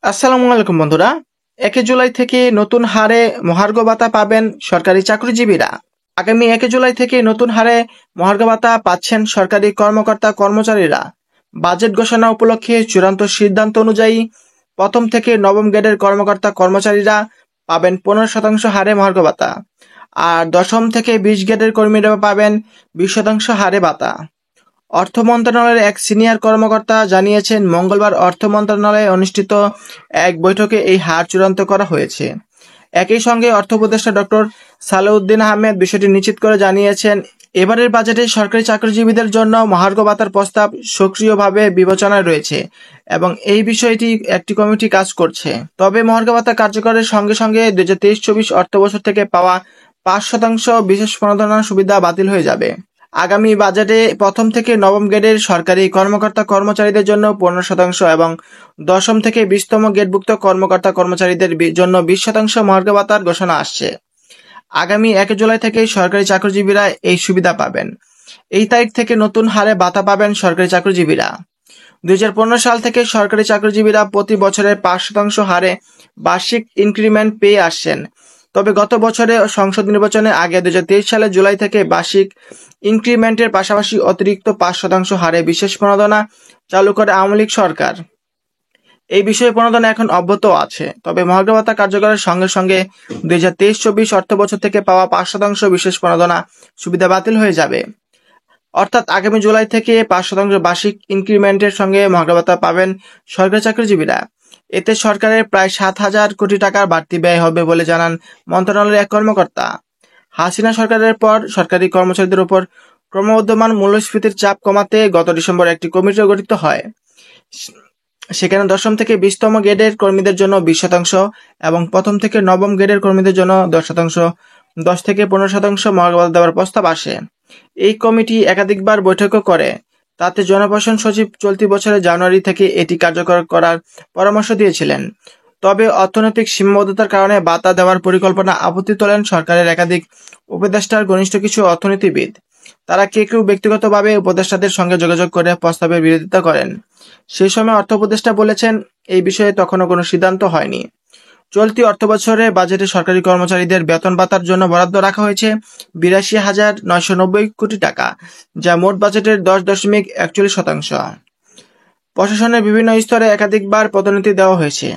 আসসালামু আলাইকুম বন্ধুরা। 1 জুলাই থেকে নতুন হারে মহার্ঘ ভাতা পাবেন সরকারি চাকরিজীবীরা। আগামী 1 জুলাই থেকে নতুন হারে মহার্ঘ ভাতা পাচ্ছেন সরকারি কর্মকর্তা কর্মচারীরা। বাজেট ঘোষণা উপলক্ষে চূড়ান্ত সিদ্ধান্ত অনুযায়ী প্রথম থেকে নবম গ্রেডের কর্মকর্তা কর্মচারীরা পাবেন 15% হারে মহার্ঘ ভাতা, আর দশম থেকে 20 গ্রেডের কর্মীরা পাবেন 20% হারে ভাতা। অর্থ মন্ত্রণালয়ের এক সিনিয়র কর্মকর্তা জানিয়েছেন, মঙ্গলবার অর্থ মন্ত্রণালয়ে অনুষ্ঠিত এক বৈঠকে এই হার চূড়ান্ত করা হয়েছে। একই সঙ্গে অর্থ উপদেষ্টা ডক্টর সালেউদ্দিন আহমেদ বিষয়টি নিশ্চিত করে জানিয়েছেন, এবারের বাজেটে সরকারি চাকরিজীবীদের জন্য মহার্ঘ ভাতার প্রস্তাব সক্রিয়ভাবে বিবেচনায় রয়েছে এবং এই বিষয়টি একটি কমিটি কাজ করছে। তবে মহার্ঘ ভাতা কার্যকরের সঙ্গে সঙ্গে 2023-24 অর্থবছর থেকে পাওয়া 5% বিশেষ প্রণোদনার সুবিধা বাতিল হয়ে যাবে। আগামী বাজেটে প্রথম থেকে নবম গ্রেডের সরকারি কর্মকর্তা কর্মচারীদের জন্য 15% এবং দশম থেকে 20তম গ্রেডভুক্ত কর্মকর্তা কর্মচারীদের জন্য 20% মহার্ঘ ভাতার ঘোষণা আসছে। আগামী 1 জুলাই থেকে সরকারি চাকরিজীবীরা এই সুবিধা পাবেন। এই তারিখ থেকে নতুন হারে ভাতা পাবেন সরকারি চাকরিজীবীরা। 2015 সাল থেকে সরকারি চাকরিজীবীরা প্রতি বছরে 5% হারে বার্ষিক ইনক্রিমেন্ট পেয়ে আসছেন। তবে গত বছরে সংসদ নির্বাচনের আগে 2023 সালের জুলাই থেকে বার্ষিক ইনক্রিমেন্টের পাশাপাশি অতিরিক্ত 5% হারে বিশেষ প্রণোদনা চালু করে আওয়ামী লীগ সরকার। এই বিষয়ে প্রণোদনা এখন অব্যাহত আছে। তবে মহার্ঘ ভাতা কার্যকরের সঙ্গে সঙ্গে 2023-24 অর্থবছর থেকে পাওয়া 5% বিশেষ প্রণোদনা সুবিধা বাতিল হয়ে যাবে। অর্থাৎ আগামী জুলাই থেকে 5% বার্ষিক ইনক্রিমেন্টের সঙ্গে মহার্ঘ ভাতা পাবেন সরকারি চাকরিজীবীরা। এতে সরকারের প্রায় 7,000 কোটি টাকার বাড়তি ব্যয় হবে বলে জানান মন্ত্রণালয়ের এক কর্মকর্তা। হাসিনা সরকারের পর সরকারি কর্মচারীদের উপর ক্রমবর্ধমান মূল্যস্ফীতির চাপ কমাতে গত ডিসেম্বর একটি কমিটি গঠিত হয়। সেখানে দশম থেকে 20তম গ্রেডের কর্মীদের জন্য 20% এবং প্রথম থেকে নবম গ্রেডের কর্মীদের জন্য 10%, 10 থেকে 15% মহার্ঘ ভাতা দেওয়ার প্রস্তাব আসে। এই কমিটি একাধিকবার বৈঠকও করে। তাতে জনপ্রশাসন সচিব চলতি বছরের জানুয়ারি থেকে এটি কার্যকর করার পরামর্শ দিয়েছিলেন। তবে অর্থনৈতিক সীমাবদ্ধতার কারণে ভাতা দেওয়ার পরিকল্পনা আপত্তি তোলেন সরকারের একাধিক উপদেষ্টার ঘনিষ্ঠ কিছু অর্থনীতিবিদ। তারা কেউ ব্যক্তিগতভাবে উপদেষ্টাদের সঙ্গে যোগাযোগ করে প্রস্তাবের বিরোধিতা করেন। সেই সময় অর্থ উপদেষ্টা বলেছেন, এই বিষয়ে তখনও কোনো সিদ্ধান্ত হয়নি। চলতি অর্থবছরে বাজেটে সরকারি কর্মচারীদের বেতন ভাতার জন্য বরাদ্দ রাখা হয়েছে 82,990 কোটি টাকা, যা মোট বাজেটের 10.41%। প্রশাসনের বিভিন্ন স্তরে একাধিকবার পদোন্নতি দেওয়া হয়েছে।